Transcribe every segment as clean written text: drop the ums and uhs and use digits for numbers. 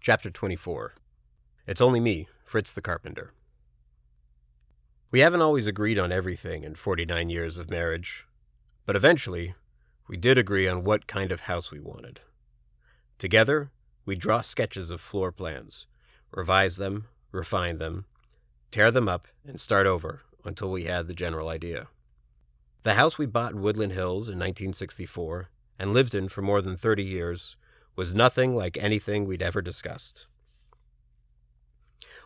Chapter 24. It's only me, Fritz-The-Carpenter. We haven't always agreed on everything in 49 years of marriage, but eventually, we did agree on what kind of house we wanted. Together, we draw sketches of floor plans, revise them, refine them, tear them up, and start over until we had the general idea. The house we bought in Woodland Hills in 1964 and lived in for more than 30 years was nothing like anything we'd ever discussed.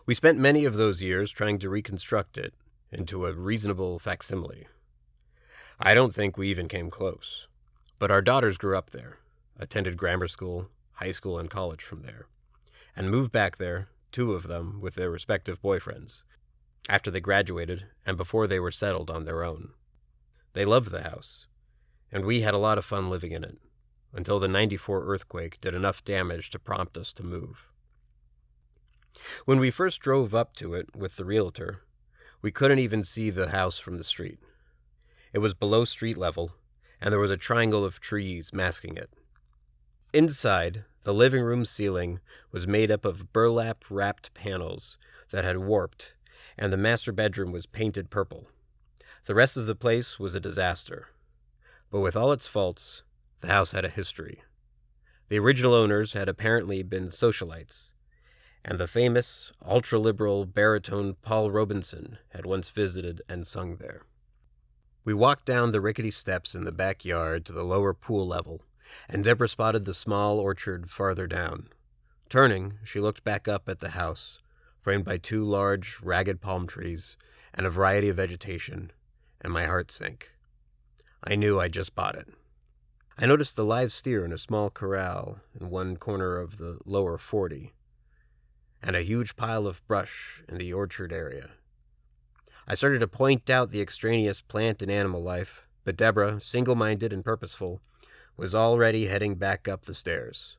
We spent many of those years trying to reconstruct it into a reasonable facsimile. I don't think we even came close, but our daughters grew up there, attended grammar school, high school, and college from there, and moved back there, 2 of them with their respective boyfriends, after they graduated and before they were settled on their own. They loved the house, and we had a lot of fun living in it, until the '94 earthquake did enough damage to prompt us to move. When we first drove up to it with the realtor, we couldn't even see the house from the street. It was below street level, and there was a triangle of trees masking it. Inside, the living room ceiling was made up of burlap-wrapped panels that had warped, and the master bedroom was painted purple. The rest of the place was a disaster. But with all its faults, the house had a history. The original owners had apparently been socialites, and the famous, ultra-liberal baritone Paul Rogosin had once visited and sung there. We walked down the rickety steps in the backyard to the lower pool level, and Deborah spotted the small orchard farther down. Turning, she looked back up at the house, framed by 2 large, ragged palm trees and a variety of vegetation, and my heart sank. I knew I'd just bought it. I noticed a live steer in a small corral in one corner of the lower 40, and a huge pile of brush in the orchard area. I started to point out the extraneous plant and animal life, but Deborah, single-minded and purposeful, was already heading back up the stairs.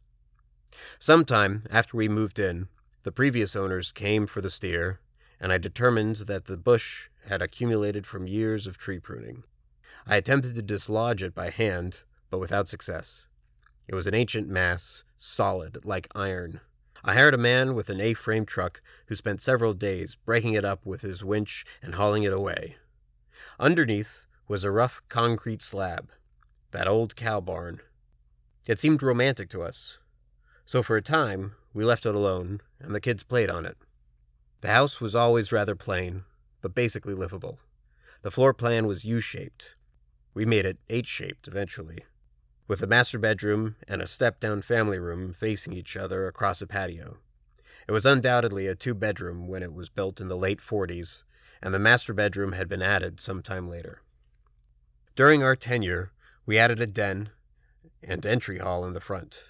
Sometime after we moved in, the previous owners came for the steer, and I determined that the bush had accumulated from years of tree pruning. I attempted to dislodge it by hand, but without success. It was an ancient mass, solid, like iron. I hired a man with an A-frame truck who spent several days breaking it up with his winch and hauling it away. Underneath was a rough concrete slab, that old cow barn. It seemed romantic to us, so for a time we left it alone, and the kids played on it. The house was always rather plain, but basically livable. The floor plan was U-shaped. We made it H-shaped eventually, with a master bedroom and a step-down family room facing each other across a patio. It was undoubtedly a 2-bedroom when it was built in the late 40s, and the master bedroom had been added sometime later. During our tenure, we added a den and entry hall in the front,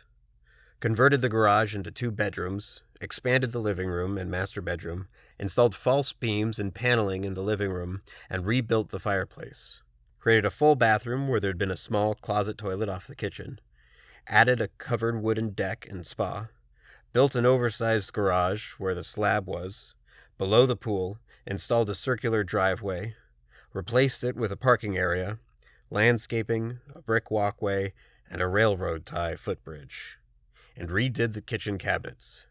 converted the garage into 2 bedrooms, expanded the living room and master bedroom, installed false beams and paneling in the living room, and rebuilt the fireplace. Created a full bathroom where there had been a small closet toilet off the kitchen, added a covered wooden deck and spa, built an oversized garage where the slab was, below the pool, installed a circular driveway, replaced it with a parking area, landscaping, a brick walkway, and a railroad tie footbridge, and redid the kitchen cabinets,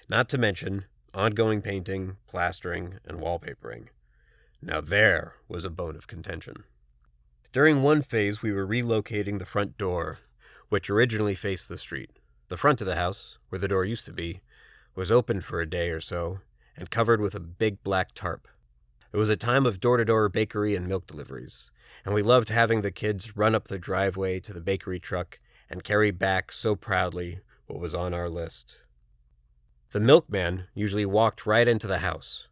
not to mention ongoing painting, plastering, and wallpapering. Now there was a bone of contention. During one phase, we were relocating the front door, which originally faced the street. The front of the house, where the door used to be, was open for a day or so and covered with a big black tarp. It was a time of door-to-door bakery and milk deliveries, and we loved having the kids run up the driveway to the bakery truck and carry back so proudly what was on our list. The milkman usually walked right into the house.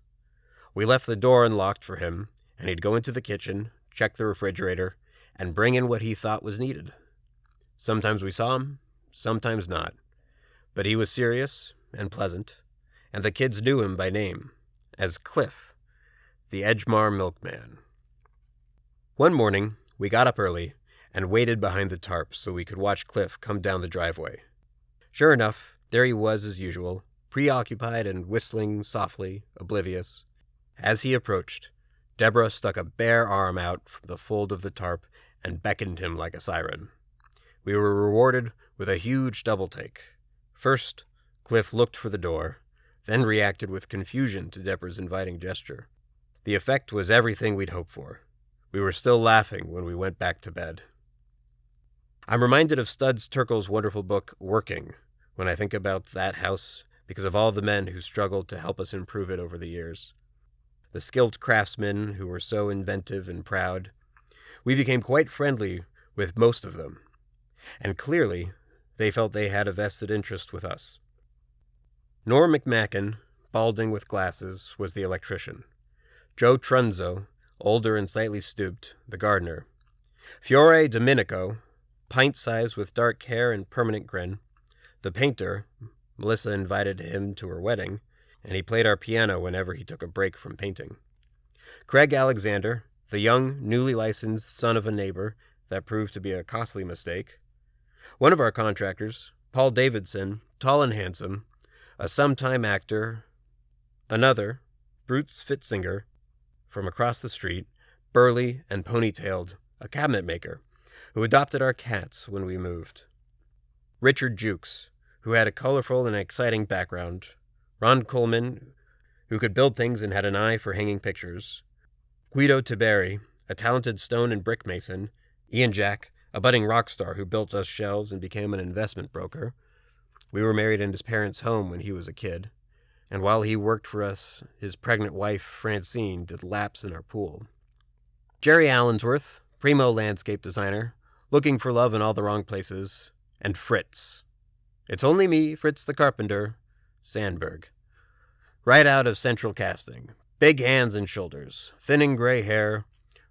We left the door unlocked for him, and he'd go into the kitchen, check the refrigerator, and bring in what he thought was needed. Sometimes we saw him, sometimes not, but he was serious and pleasant, and the kids knew him by name, as Cliff, the Edgemar milkman. One morning, we got up early and waited behind the tarp so we could watch Cliff come down the driveway. Sure enough, there he was as usual, preoccupied and whistling softly, oblivious. As he approached, Deborah stuck a bare arm out from the fold of the tarp and beckoned him like a siren. We were rewarded with a huge double take. First, Cliff looked for the door, then reacted with confusion to Deborah's inviting gesture. The effect was everything we'd hoped for. We were still laughing when we went back to bed. I'm reminded of Studs Terkel's wonderful book, Working, when I think about that house because of all the men who struggled to help us improve it over the years. The skilled craftsmen who were so inventive and proud. We became quite friendly with most of them, and clearly they felt they had a vested interest with us. Norm McMacken, balding with glasses, was the electrician. Joe Trunzo, older and slightly stooped, the gardener. Fiore Domenico, pint-sized with dark hair and permanent grin, the painter. Melissa invited him to her wedding, and he played our piano whenever he took a break from painting. Craig Alexander, the young, newly licensed son of a neighbor that proved to be a costly mistake. One of our contractors, Paul Davidson, tall and handsome, a sometime actor. Another, Bruce Fitzinger, from across the street, burly and ponytailed, a cabinet maker, who adopted our cats when we moved. Richard Jukes, who had a colorful and exciting background. Ron Coleman, who could build things and had an eye for hanging pictures. Guido Tiberi, a talented stone and brick mason. Ian Jack, a budding rock star who built us shelves and became an investment broker. We were married in his parents' home when he was a kid, and while he worked for us, his pregnant wife, Francine, did laps in our pool. Jerry Allensworth, primo landscape designer, looking for love in all the wrong places, and Fritz. It's only me, Fritz-The-Carpenter, Sandberg. Right out of Central Casting. Big hands and shoulders, thinning gray hair,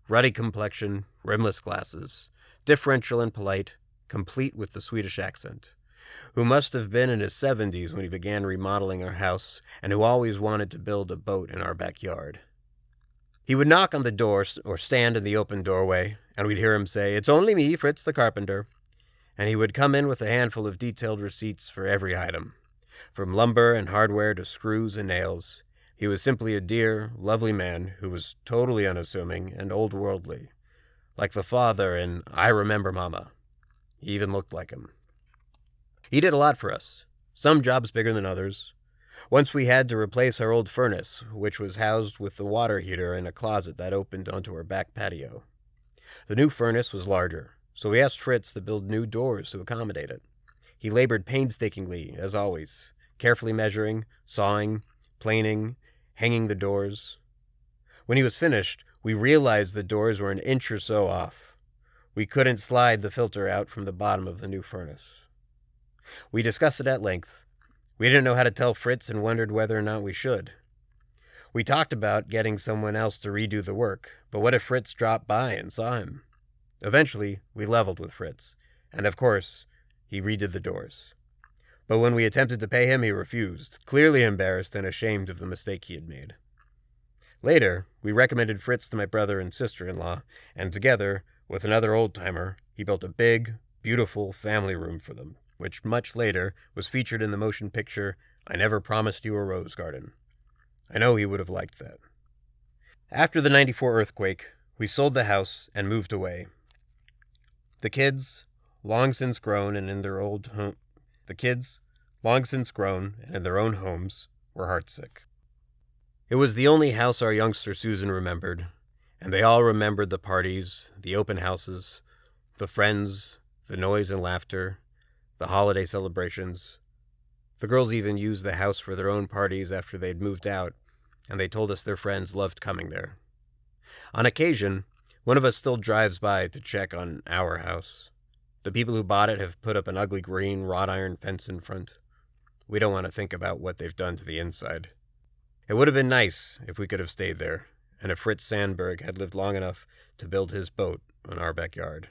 ruddy complexion, rimless glasses, differential and polite, complete with the Swedish accent, who must have been in his 70s when he began remodeling our house, and who always wanted to build a boat in our backyard. He would knock on the door or stand in the open doorway, and we'd hear him say, "It's only me, Fritz-The-Carpenter," and he would come in with a handful of detailed receipts for every item, from lumber and hardware to screws and nails. He was simply a dear, lovely man who was totally unassuming and old-worldly, like the father in I Remember Mama. He even looked like him. He did a lot for us, some jobs bigger than others. Once we had to replace our old furnace, which was housed with the water heater in a closet that opened onto our back patio. The new furnace was larger, so we asked Fritz to build new doors to accommodate it. He labored painstakingly, as always, carefully measuring, sawing, planing, hanging the doors. When he was finished, we realized the doors were an inch or so off. We couldn't slide the filter out from the bottom of the new furnace. We discussed it at length. We didn't know how to tell Fritz and wondered whether or not we should. We talked about getting someone else to redo the work, but what if Fritz dropped by and saw him? Eventually, we leveled with Fritz, and of course, he redid the doors. But when we attempted to pay him, he refused, clearly embarrassed and ashamed of the mistake he had made. Later, we recommended Fritz to my brother and sister-in-law, and together, with another old-timer, he built a big, beautiful family room for them, which much later was featured in the motion picture I Never Promised You a Rose Garden. I know he would have liked that. After the '94 earthquake, we sold the house and moved away. The kids, long since grown and in their own homes, were heartsick. It was the only house our youngster Susan remembered, and they all remembered the parties, the open houses, the friends, the noise and laughter, the holiday celebrations. The girls even used the house for their own parties after they'd moved out, and they told us their friends loved coming there. On occasion, one of us still drives by to check on our house. The people who bought it have put up an ugly green wrought iron fence in front. We don't want to think about what they've done to the inside. It would have been nice if we could have stayed there, and if Fritz Sandberg had lived long enough to build his boat in our backyard.